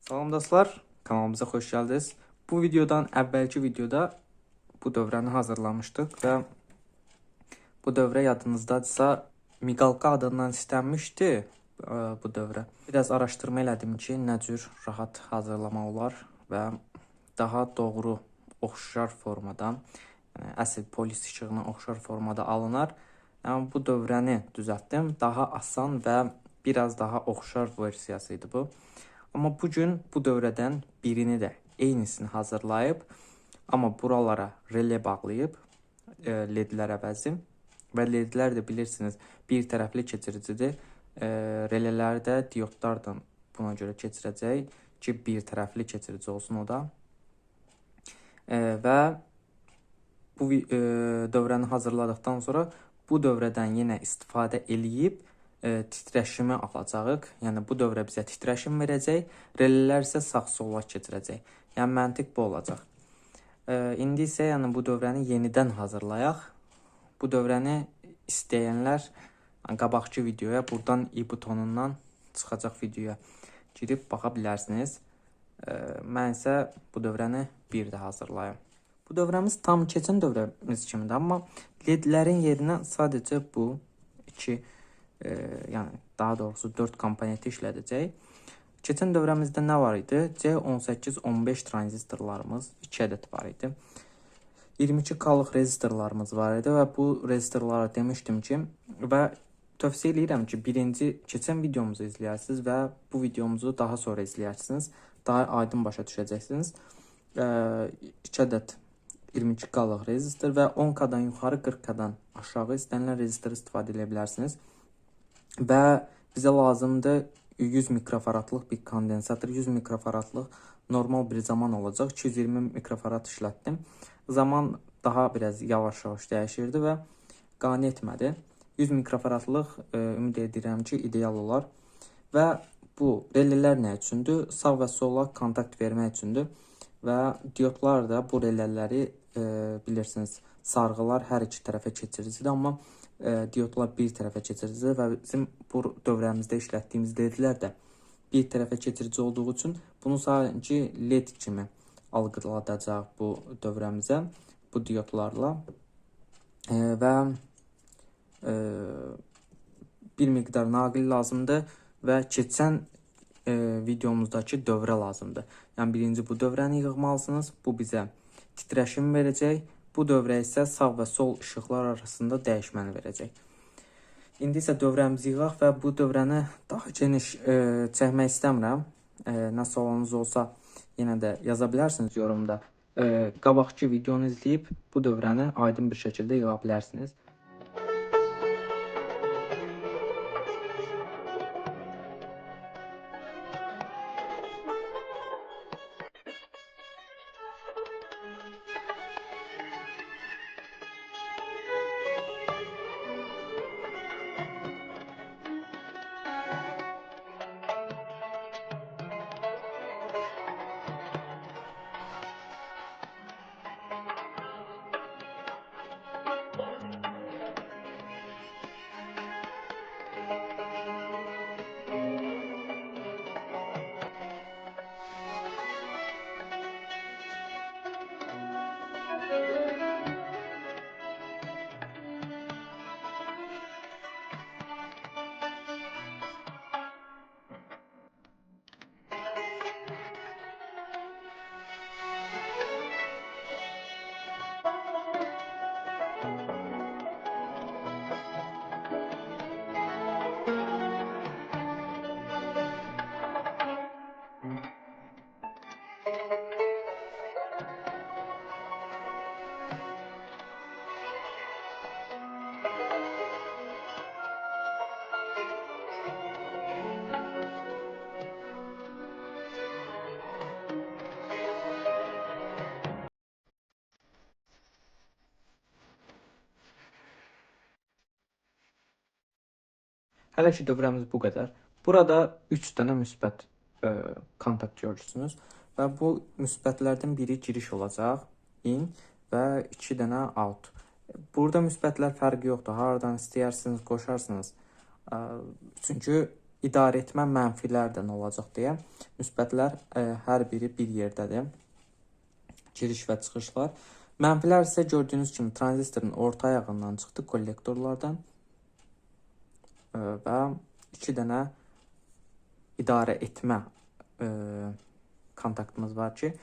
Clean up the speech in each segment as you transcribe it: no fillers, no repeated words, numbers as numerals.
Salam dostlar, kanalımıza xoş gəldiniz. Bu videodan əvvəlki videoda bu dövrəni hazırlamışdıq və bu dövrə yadınızdadırsa miqalqa adından istənmişdi bu dövrə. Biraz araşdırma elədim ki, nə cür rahat hazırlamaq olar və daha doğru oxşar formada, yəni əsl polis işığına oxşar formada alınar. Yəni bu dövrəni düzəltdim. Daha asan və biraz daha oxşar versiyası idi bu. Amma bugün bu dövrədən birini də eynisini hazırlayıb, amma buralara relе bağlayıb ledlər əvəzi və ledlər də bilirsiniz bir tərəfli keçiricidir. Relələri də diodlardan buna görə keçirəcək ki, bir tərəfli keçirici olsun o da. Və bu dövrəni hazırladıktan sonra bu dövrədən yenə istifadə eləyib titreşimi alacağıq. Yəni bu dövrə bizə titreşim verəcək, relələr isə sağ-sola keçirəcək. Yəni məntiq bu olacaq. İndi isə yəni bu dövrəni yenidən hazırlayaq. Bu dövrəni istəyənlər qabaqçı videoya buradan i butonundan çıxacaq videoya girib baxa bilərsiniz. Mən isə bu dövrəni bir də hazırlayım. Bu dövrəmiz tam keçən dövrəmiz kimidir, amma ledlərin yerinə sadəcə bu iki yəni daha doğrusu 4 komponenti işlədəcək. Keçən dövrəmizdə nə var idi? C18-15 tranzistorlarımız 2 ədəd var idi. 22K-lıq rezistorlarımız var idi və bu rezistorlara demişdim ki, və tövsiyə edirəm ki, birinci keçən videomuzu izləyərsiniz və bu videomuzu daha sonra izləyərsiniz. Daha aydın başa düşəcəksiniz. 2 ədəd 22K-lıq rezistor və 10K-dan yuxarı 40K-dan aşağı istənilən rezistor istifadə edə bilərsiniz. Və bizə lazımdır 100 mikrofaradlıq bir kondensator, 100 mikrofaradlıq normal bir zaman olacaq. 220 mikrofarad işlətdim. Zaman daha biraz yavaş-yavaş dəyişirdi və qane etmədi. 100 mikrofaradlıq ümid edirəm ki, ideal olar. Və bu relələr nə üçündür? Sağ və sola kontakt vermək üçündür. Və diodlar da bu relələri bilirsiniz, sarğılar hər iki tərəfə keçiricidir, amma diodlar bir tərəfə keçiricidir və bizim bu dövrəmizdə işlətdiyimiz ledlər də bir tərəfə keçirici olduğu üçün bunu sadəcə led kimi algıladacaq bu dövrəmizə, bu diodlarla və bir miqdar naqil lazımdır və keçən videomuzdakı dövrə lazımdır. Yəni birinci bu dövrəni yığmalısınız, bu bizə titreşim verəcək. Bu dövrə isə sağ və sol işıqlar arasında dəyişməni verəcək. İndi isə dövrəmizi yığaq və bu dövrəni daha geniş çəkmək istəmirəm. Nə sualınız olsa yenə də yaza bilərsiniz yorumda. Qabaqçı videonu izləyib bu dövrəni aydın bir şəkildə yığa bilərsiniz. Hələ ki dövrəmiz bu qədər. Burada 3 dənə müsbət kontakt görürsünüz və bu müsbətlərdən biri giriş olacaq, in və 2 dənə out. Burada müsbətlər fərqi yoxdur. Haradan istəyirsiniz qoşarsınız. Çünki idarə etmə mənfilər də nə olacaq deyə. Müsbətlər hər biri bir yerdədir. Giriş və çıxışlar. Mənfilər isə gördüyünüz kimi tranzistorun orta ayağından çıxdı, kollektorlardan və 2 dənə idarə etmə kontaktımız var ki,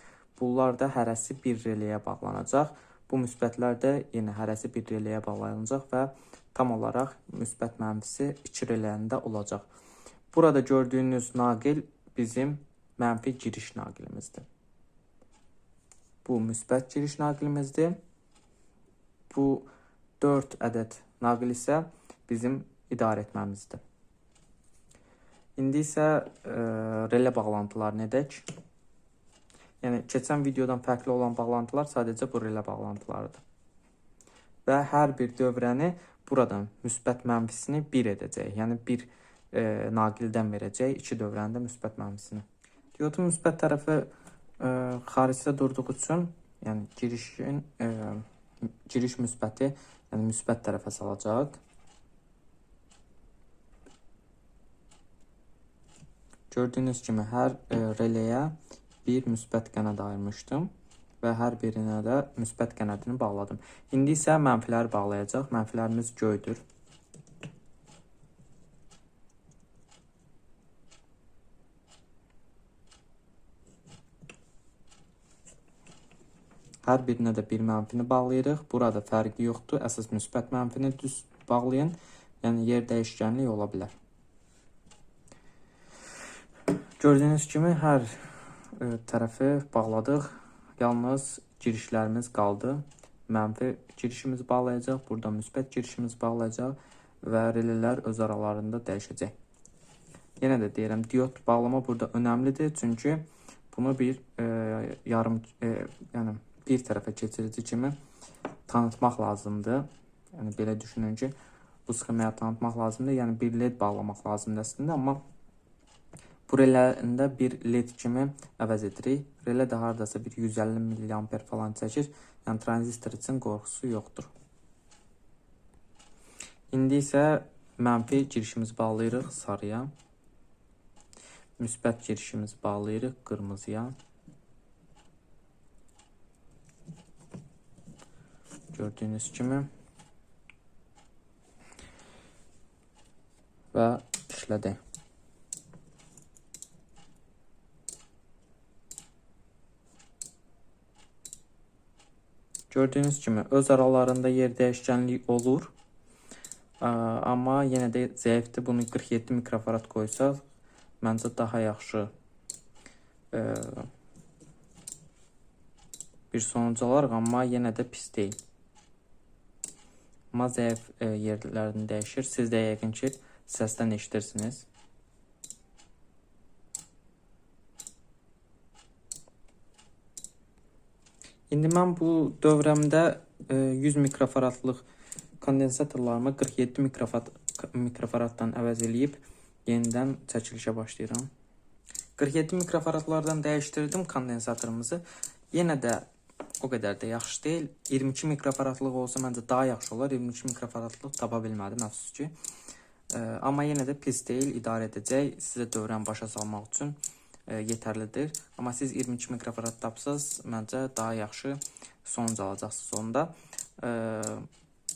bunlar da hərəsi bir reləyə bağlanacaq. Bu müsbətlər də yenə hərəsi bir reləyə bağlanacaq və tam olaraq müsbət mənfisi 2 reləyində olacaq. Burada gördüyünüz naqil bizim mənfi giriş naqilimizdir. Bu müsbət giriş naqilimizdir. Bu 4 ədəd naqil isə bizim idarə etməmizdir. İndi isə relə bağlantılarını edək. Yəni, keçən videodan fərqli olan bağlantılar sadəcə bu relə bağlantılarıdır. Və hər bir dövrəni buradan müsbət mənfisini 1 edəcək. Yəni, bir naqildən verəcək 2 dövrəndə müsbət mənfisini. Diodun müsbət tərəfi xaricdə durduğu üçün, yəni giriş müsbəti, yəni müsbət tərəfə salacaq. Gördüyünüz kimi hər reləyə bir müsbət qənəd ayırmışdım və hər birinə də müsbət qənədini bağladım. İndi isə mənfiləri bağlayacaq. Mənfilərimiz göydür. Hər birinə də bir mənfini bağlayırıq. Burada fərqi yoxdur. Əsas müsbət mənfini düz bağlayın. Yəni, yer dəyişkənlik ola bilər. Gördüyünüz kimi hər tərəfi bağladıq. Yalnız girişlərimiz qaldı. Mənfi girişimiz bağlayacaq. Burada müsbət girişimiz bağlayacaq və relələr öz aralarında dəyişəcək. Yenə də deyirəm, diod bağlama burada önəmlidir. Çünki bunu bir yəni bir tərəfə keçirici kimi tanıtmaq lazımdır. Yəni, belə düşünün ki, bu sxemaya tanıtmaq lazımdır. Yəni, bir led bağlamaq lazımdır əslində, amma bu reləndə bir led kimi əvəz edirik. Relə də haradasa bir 150 mA falan çəkir. Yəni, tranzistor üçün qorxusu yoxdur. İndi isə mənfi girişimizi bağlayırıq sarıya. Müsbət girişimizi bağlayırıq qırmızıya. Gördüyünüz kimi və işlədi. Gördüyünüz kimi öz aralarında yer dəyişkənliyi olur. Amma yenə də zəifdir. Bunu 47 mikrofarad qoysaq, məncə daha yaxşı bir sonuc alarıq, amma yenə də pis deyil. Amma zəif yerlərini dəyişir. Siz də yəqin ki, səsdən eşidirsiniz. İndi mən bu dövrəmdə 100 mikrofaradlıq kondensatorlarımı 47 mikrofaraddan əvəz eləyib yenidən çəkilişə başlayıram. 47 mikrofaradlardan dəyişdirdim kondensatorumuzu. Yenə də o qədər də yaxşı deyil. 22 mikrofaradlıq olsa məncə daha yaxşı olar. 22 mikrofaradlıq tapa bilmədim, əfsus ki. Amma yenə də pis deyil, idarə edəcək. Sizə dövrəni başa salmaq üçün yetərlidir. Amma siz 22 mikrofarad tapsınız, məncə daha yaxşı sonuc alacaqsınız sonunda.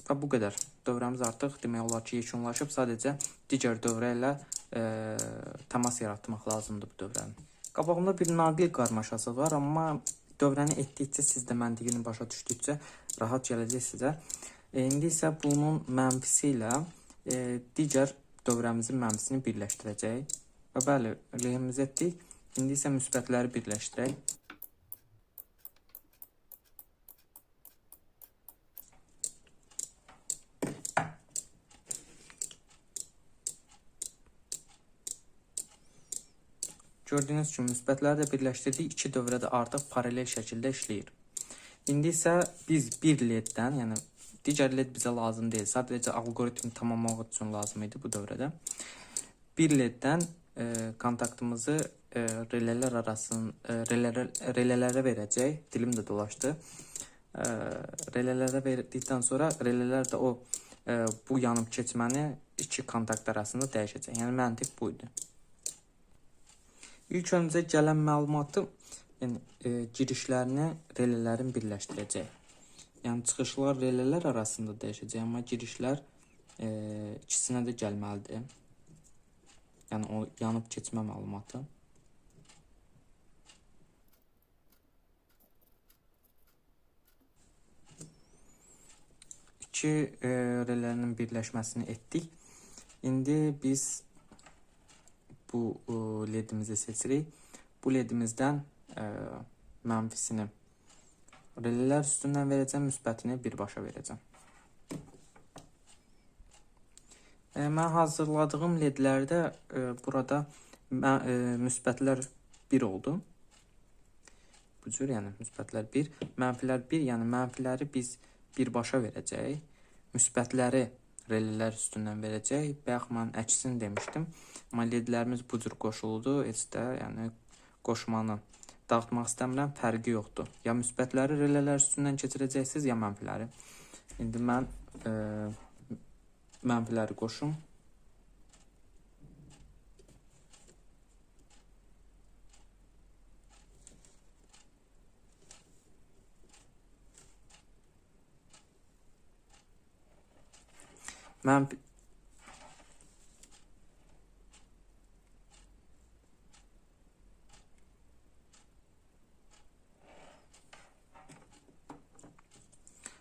Və bu qədər. Dövrəmiz artıq demək olar ki, yekunlaşıb. Sadəcə digər dövrə ilə təmas yaratmaq lazımdır bu dövrənin. Qabağımda bir naqil qarmaşası var, amma dövrəni etdikcə, siz də məntiqini başa düşdükcə rahat gələcək sizə. İndi isə bunun mənfisi ilə digər dövrəmizin mənfisini birləşdirəcək. Və bəli, lehimiz etdik. İndi isə müsbətləri birləşdirək. Gördüyünüz kimi müsbətləri də birləşdirdik. 2 dövrə də artıq paralel şəkildə işləyir. İndi isə biz bir leddən, yəni digər led bizə lazım deyil. Sadəcə algoritmi tamamlamaq üçün lazım idi bu dövrədə. Bir leddən kontaktımızı relələrə verəcək. Dilim də dolaşdı. Relələrə verdikdən sonra relələr də o bu yanıb keçməni iki kontakt arasında dəyişəcək. Yəni məntiq bu idi. İlk öncə gələn məlumatı, girişlərini relələrin birləşdirəcək. Yəni çıxışlar relələr arasında dəyişəcək, amma girişlər ikisinə də gəlməlidir. Yəni o yanıb keçmə məlumatı. İki relənin birləşməsini etdik. İndi biz bu ledimizi seçirik. Bu ledimizdən mənfisini relələr üstündən verəcəm, müsbətini birbaşa verəcəm. Mən hazırladığım ledlərdə burada müsbətlər 1 oldu. Bu cür, yəni müsbətlər 1, mənfilər 1, yəni mənfiləri biz birbaşa verəcək. Müsbətləri relələr üstündən verəcək. Bayaq mən əksini demişdim. Amma ledlərimiz bu cür qoşuldu. Heç də yəni qoşmanı dağıtmaq istəmirəm, fərqi yoxdur. Ya müsbətləri relələr üstündən keçirəcəksiniz, ya mənfiləri. İndi mən mənfiləri qoşum.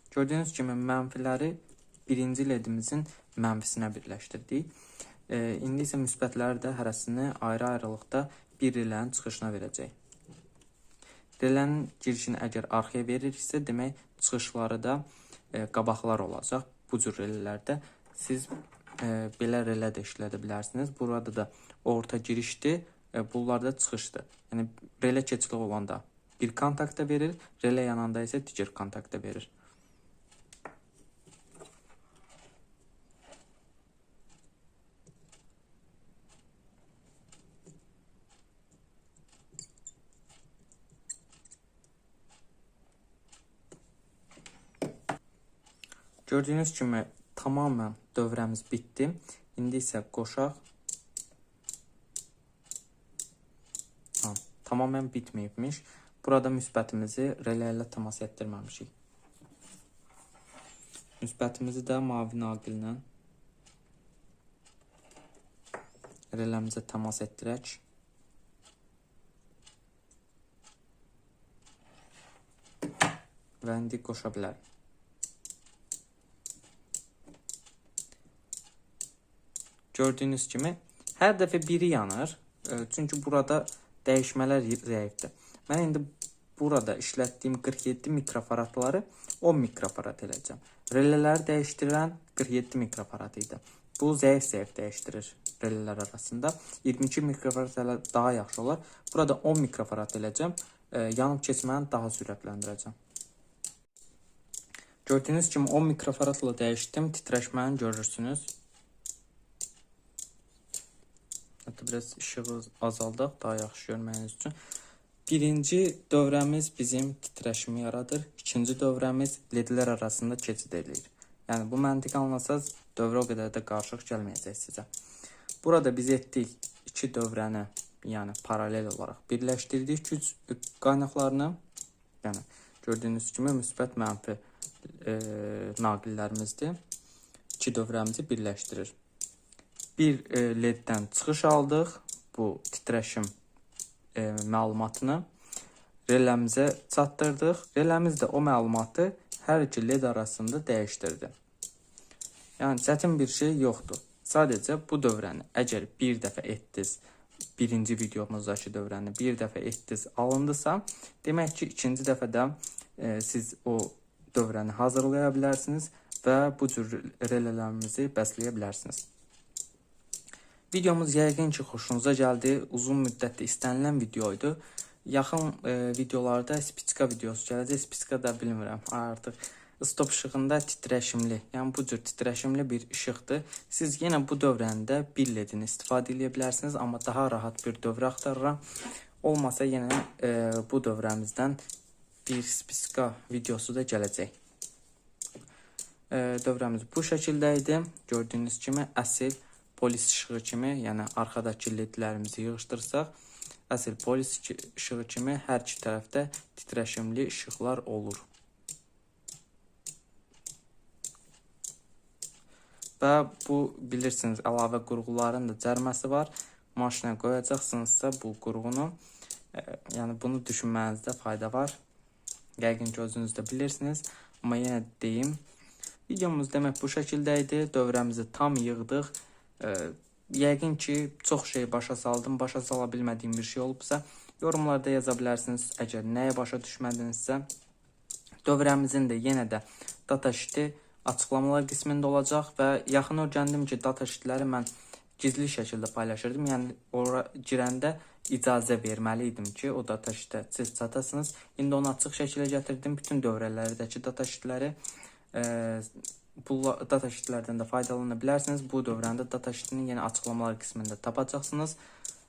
Gördüyünüz kimi mənfiləri birinci ledimizin mənfisinə birləşdirdik. İndi isə müsbətləri də hərəsini ayrı-ayrılıqda bir relənin çıxışına verəcək. Relənin girişini əgər arxaya veririksə, demək çıxışları da qabaqlar olacaq. Bu cür relələrdə siz belə relə də işlədə bilərsiniz. Burada da orta girişdir, bunlar da çıxışdır. Yəni relə keçili olanda bir kontaktda verir, relə yananda isə digər kontaktda verir. Gördüyünüz kimi tamamən dövrəmiz bitdi. İndi isə qoşaq. Tamamən bitməyibmiş. Burada müsbətimizi relə ilə təmas etdirməmişik. Müsbətimizi də mavi naqillə reləmizə təmas etdirək. Və indi qoşa bilərik. Gördüyünüz kimi hər dəfə biri yanır. Çünki burada dəyişmələr zəifdir. Mən indi burada işlətdiyim 47 mikrofaradları 10 mikrofarad edəcəm. Relələri dəyişdirən 47 mikrofarad idi. Bu zəif-zəif dəyişdirir relələr arasında. 22 mikrofarad daha yaxşı olar. Burada 10 mikrofarad edəcəm. Yanıb keçməni daha sürətləndirəcəm. Gördüyünüz kimi 10 mikrofaradla dəyişdim. Titrəşməni görürsünüz. Hətta biraz işığı azaldaq, daha yaxşı görməyiniz üçün. Birinci dövrəmiz bizim titrəşimi yaradır. İkinci dövrəmiz ledlər arasında keçid edir. Yəni bu məntiqi anlasaz, dövrə o qədər də qarışıq gəlməyəcək sizə. Burada biz etdik iki dövrəni, yəni paralel olaraq birləşdirdik güc qaynaqlarını. Yəni gördüyünüz kimi müsbət mənfi naqillərimizdir. İki dövrəmizi birləşdirir. Bir leddən çıxış aldıq, bu titrəşim məlumatını reləmizə çatdırdıq. Reləmiz də o məlumatı hər iki led arasında dəyişdirdi. Yəni çətin bir şey yoxdur. Sadəcə bu dövrəni əgər bir dəfə etdiniz, birinci videomuzdakı dövrəni bir dəfə etdiniz, alındısa, demək ki, ikinci dəfədə siz o dövrəni hazırlaya bilərsiniz və bu cür relələrimizi bəsləyə bilərsiniz. Videomuz yəqin ki, xoşunuza gəldi. Uzun müddətdə istənilən videoydu. Yaxın videolarda spiçka videosu gələcək. Spiçka da bilmirəm. Artıq stop işığında titrəşimli, yəni bu cür titrəşimli bir işıqdır. Siz yenə bu dövrəndə bir ledini istifadə edə bilərsiniz, amma daha rahat bir dövrə axtarıram. Olmasa yenə bu dövrəmizdən bir spiçka videosu da gələcək. Dövrəmiz bu şəkildə idi. Gördüyünüz kimi əsl polis işığı kimi, yəni arxadakı ledlərimizi yığışdırsaq, əsl polis işığı kimi hər iki tərəfdə titreşimli işıqlar olur. Və bu bilirsiniz, əlavə qurğuların da cərməsi var. Maşına qoyacaqsınızsa bu qurğunu, yəni bunu düşünmənizdə fayda var. Yəqin ki, özünüz də bilirsiniz, amma yenə deyim. Videomuz demək bu şəkildə idi. Dövrəmizi tam yığdıq. Yəqin ki, çox şey başa saldım. Başa sala bilmədiyim bir şey olubsa, yorumlarda yaza bilərsiniz. Əgər nəyə başa düşmədinizsə, dövrəmizin də yenə də data sheeti açıqlamalar qismində olacaq və yaxın öyrəndim ki, data sheetləri mən gizli şəkildə paylaşırdım. Yəni, ora girəndə icazə verməli idim ki, o data sheetə siz çatasınız. İndi onu açıq şəkildə gətirdim. Bütün dövrələrdəki data sheetləri bu data sheetlərdən də faydalana bilərsiniz. Bu dövrəndə data sheetinin yenə açıqlamalar qismində tapacaqsınız.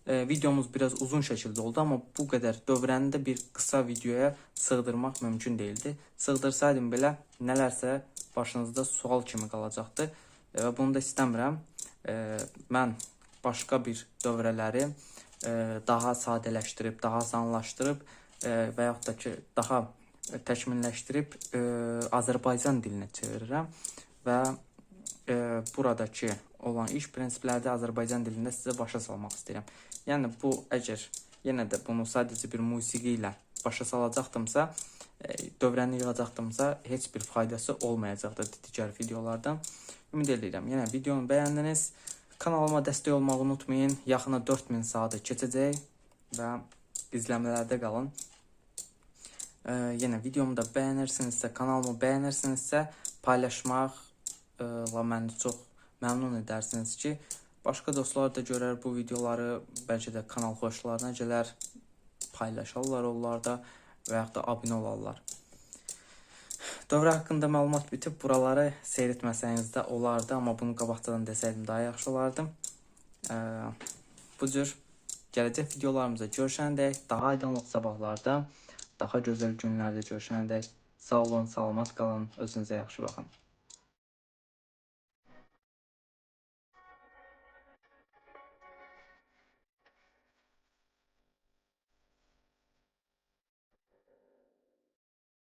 Videomuz biraz uzun şəkildə oldu, amma bu qədər dövrəni də bir qısa videoya sığdırmaq mümkün değildi. Sığdırsaydım belə nələrsə başınızda sual kimi qalacaqdı və bunu da istəmirəm. Mən başqa bir dövrələri daha sadələşdirib, daha asanlaşdırıb və yaxud da ki, daha təkmilləşdirib Azərbaycan dilinə çevirirəm və buradakı olan iş prinsipləri də Azərbaycan dilində sizə başa salmaq istəyirəm. Yəni bu, əgər yenə də bunu sadəcə bir musiqi ilə başa salacaqdımsa, dövrəni yığacaqdımsa, heç bir faydası olmayacaqdır digər videolardan. Ümid edirəm. Yenə videonu bəyəndiniz. Kanalıma dəstək olmağı unutmayın. Yaxına 4000 saatı keçəcək və izləmələrdə qalın. Yenə videomu da bəyənirsinizsə, kanalımı bəyənirsinizsə, paylaşmaqla məni çox məmnun edərsiniz ki, başqa dostlar da görər bu videoları, bəlkə də kanal xoşlarına gələr, paylaşarlar onlarda və yaxud da abunə olarlar. Dövrə haqqında məlumat bitib, buraları seyr etməsəniz də olardı, amma bunu qabaqcadan desəydim daha yaxşı olardı. Bu cür gələcək videolarımıza görüşəndək, daha aydınlıq sabahlarda, daha gözəl günlərdə görüşəndək, sağ olun, salamat qalın, özünüzə yaxşı baxın.